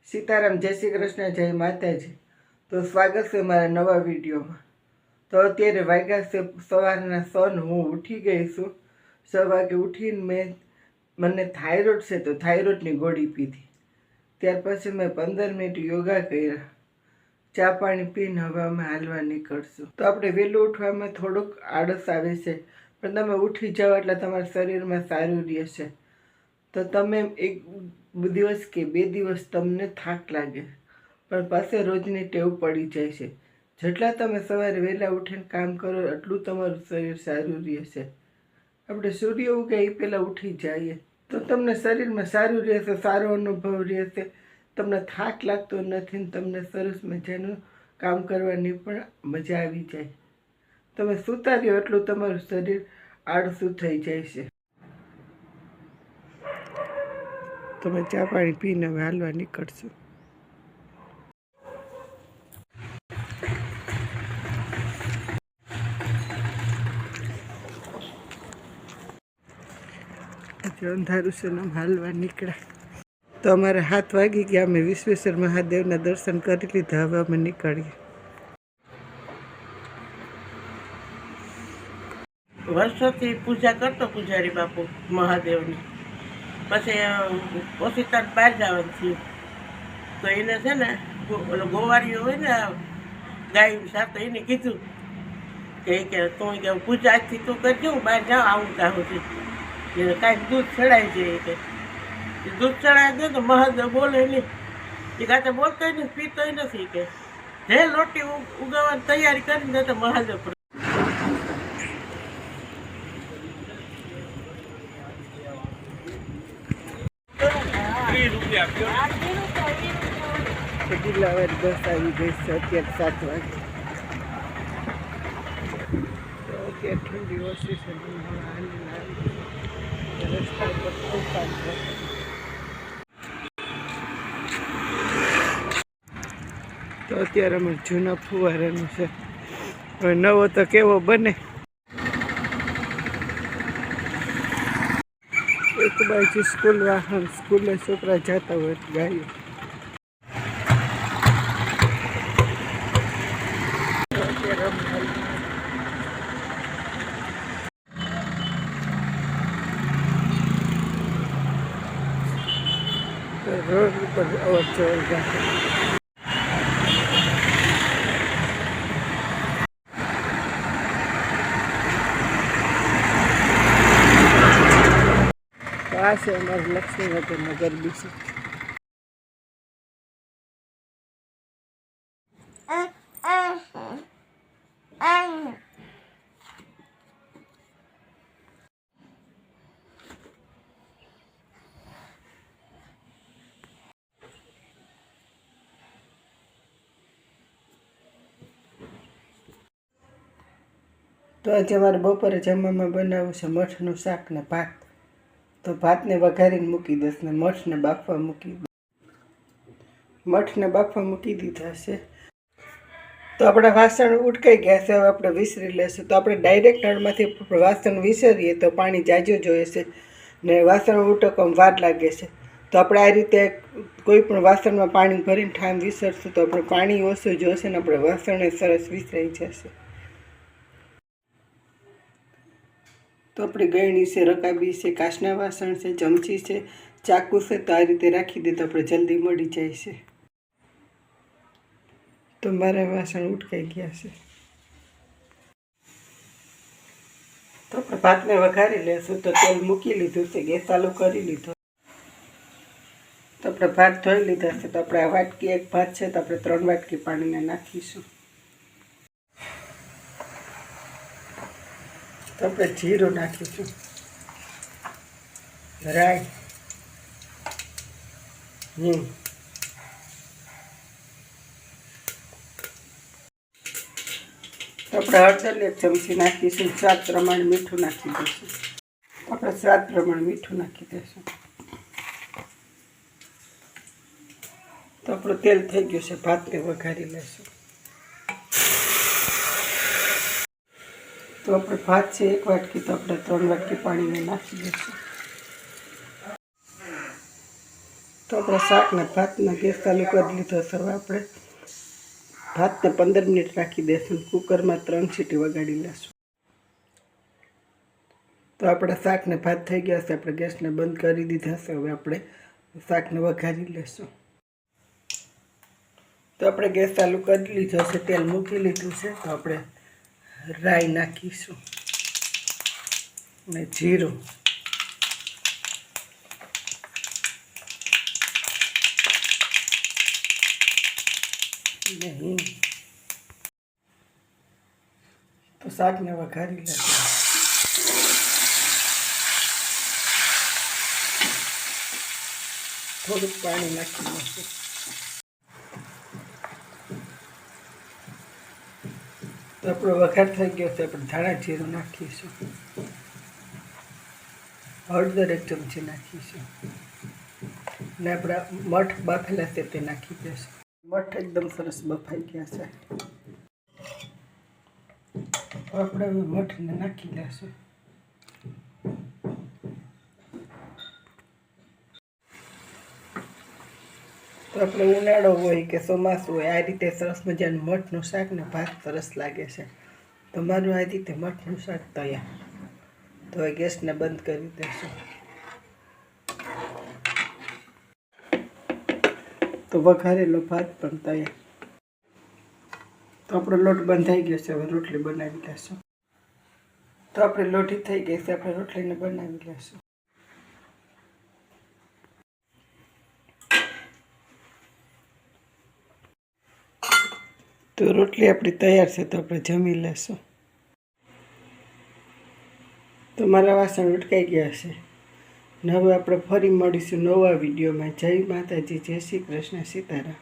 सीताराम जय श्री कृष्ण जय माताजी। तो स्वागत है मारा नवा वीडियो में। तो अत्यारे वाग्या से सवाરના 6 हूँ उठी गई छूँ। 6 वागे उठीने मैंने थायरॉइड से तो थायरॉइडनी गोળી पीधी। त्यार पछी मैं 15 मिनिट योगा कर्या, चा पाणी पीने हवे अमे हालवा निकळशुं। तो आपणे वहेલું उठवामां थोडुंक आळस आवे छे, पण तमे उठी जाओ એટલે તમારા શરીરમાં સારું રહેશે। तो तमे एक दिवस के 2 दिवस तमने थाक लागे, पण पाछे रोजनी टेव पड़ी जाय छे। जेटला तमे सवारे वहेला उठीने काम करो एटलुं तमारुं शरीर सारुं रहेशे। आपणे सूर्य उगे ए पहेला उठी जाईए तो तमने शरीरमां सारुं रहेशे, सारो अनुभव रहेशे, तमने थाक लागतो नथी, तमने सरस मजानुं काम करवानी पण मजा आवी जाय। तमे सूता रहो एटलुं तमारुं शरीर आळसुं थई जाय छे। तो मैं चा पानी पीने हालवा निकळशुं। अंधारू से हम हालवा निकळ्या तो अमारे 7 वागी गया। अमे विश्वेश्वर महादेवना दर्शन करी लीधा। हवे अमे निकळीए। वर्षोथी पूजा करतो पुजारी बापू महादेवनी। પછી તાર બહાર જવાનું થયું તો એને છે ને ગોવારીઓ હોય ને ગાય સાથે એને કીધું કે તું કે પૂજા આજથી તું કરજો, હું બહાર જાઉં આવું ત્યાં સુધી કાંઈક દૂધ ચડાવી જાય કે દૂધ ચડાવી દે તો મહાદેવ બોલે નહીં, એ કાંઈ બોલતોય નથી પીતોય નથી કે જે લોટી ઉગાવવાની તૈયારી કરીને દે તો મહાદેવ દિલાવર બસ આવી ગઈ છે। અત્યારે 7 વાગે અત્યારે ઠંડી ઓછી છે। રસ્તા પર તોફાન છે। તો અત્યારે અમે જૂના ફુવારાનું છે, હવે નવો તો કેવો બને। एक बाजू स्कूल वाहन स्कूल छोकरा जाता हो गाड़ी रोड पर अवर जवर जाता। आ से हमारे लक्ष्मीनगर नगर बीच तो आज अमारे बपोरे जमवामां बनाव्युं छे मठनुं शाक ने भात। तो भात ने वघारीने मूकी दईश ने मठ ने बाफवा मूकी दीधा छे। तो अपना वासण उटकाई गया छे। हवे आपणे विसरी लेशुं। तो आपणे डायरेक्ट नळमांथी वासण विसरीए तो पाणी जाजू जोईए छे ने वासण उटकवामां वार लागे छे। तो आपणे आ रीते कोई पण वासणमां पाणी भरीने ठाम विसरशुं तो आपणे पाणी ओछुं जोईशे ने आपणे वासणे सरस विसराई जशे। तो अपनी गयणी से रकाबी से काचना वासण से चमची से चाकू से तो आ रीते राखी दे तो अपने जल्दी मळी जाय छे। तो मारा वासण उटकाई गया छे। तो अपने भात ने वघारी लेशुं। तो तेल मूकी लीधुं छे, गैस चालू करी लीधो। तो अपने भात धोई लीधा छे। तो अपने वाटकी 1 भात छे तो अपने 3 वाटकी पाणी ने नाखीशुं। तो अपने जीरु नाखीशुं, राई, हींग, तो अपने हळदर 1 चमची नाखीशुं। स्वाद प्रमाण मीठुं नाखी दईशुं। अपने स्वाद प्रमाण मीठुं नाखी दईशुं। तो अपनुं तेल थई गयुं छे। भात ने वघारी लेशुं। तो अपने भात से 1 वाटकी तो अपने 3 वाटकी पानी में नाखी दीशुं। તો આપણે શાકને ભાતના ગેસ ચાલુ કરી લીધો છે. હવે આપણે ભાતને 15 મિનિટ રાખી દઈશું. કુકરમાં 3 સીટી વગાડી લેશું. તો આપણે શાકને ભાત થઈ ગયા છે. આપણે ગેસને બંધ કરી દીધા છે. હવે આપણે શાકને વઘારી લેશું. તો આપણે ગેસ ચાલુ કરી લીધો છે. તેલ મૂકી લીધું છે. તો આપણે રાઈ નાખીશું અને જીરું, હિંગ. તો શાકને વઘારી લેશું. થોડુંક પાણી નાખી દઈશું. તો આપણો વઘાર થઈ ગયો છે. આપણે ધાણા જીરું નાખીશું. હળદર 1 ચમચી નાખીશું ને આપણા મઠ બાફેલા છે તે નાખી દઈશું. મઠ એકદમ સરસ બફાઈ ગયા છે. આપણે હવે મઠને નાખી દઈશું. તો આપણે ઉનાળો હોય કે ચોમાસું હોય, આ રીતે સરસ મજાનું મઠનું શાક ને ભાત સરસ લાગે છે. તમારું આ રીતે મઠનું શાક તૈયાર. તો હવે ગેસને બંધ કરી દઈશું. તો વઘારેલો ભાત પણ તૈયાર. તો આપણો લોટ બંધાઈ ગયો છે. હવે રોટલી બનાવી લેશું. તો આપણે લોટી થઈ ગઈ છે. આપણે રોટલીને બનાવી લેશું. તો રોટલી આપણી તૈયાર છે. તો આપણે જમી લેશું. તો મારા વાસણ ઉટકાઈ ગયા છે ને હવે આપણે ફરી મળીશું નવા વિડીયોમાં. જય માતાજી, જય શ્રી કૃષ્ણ, સીતારામ.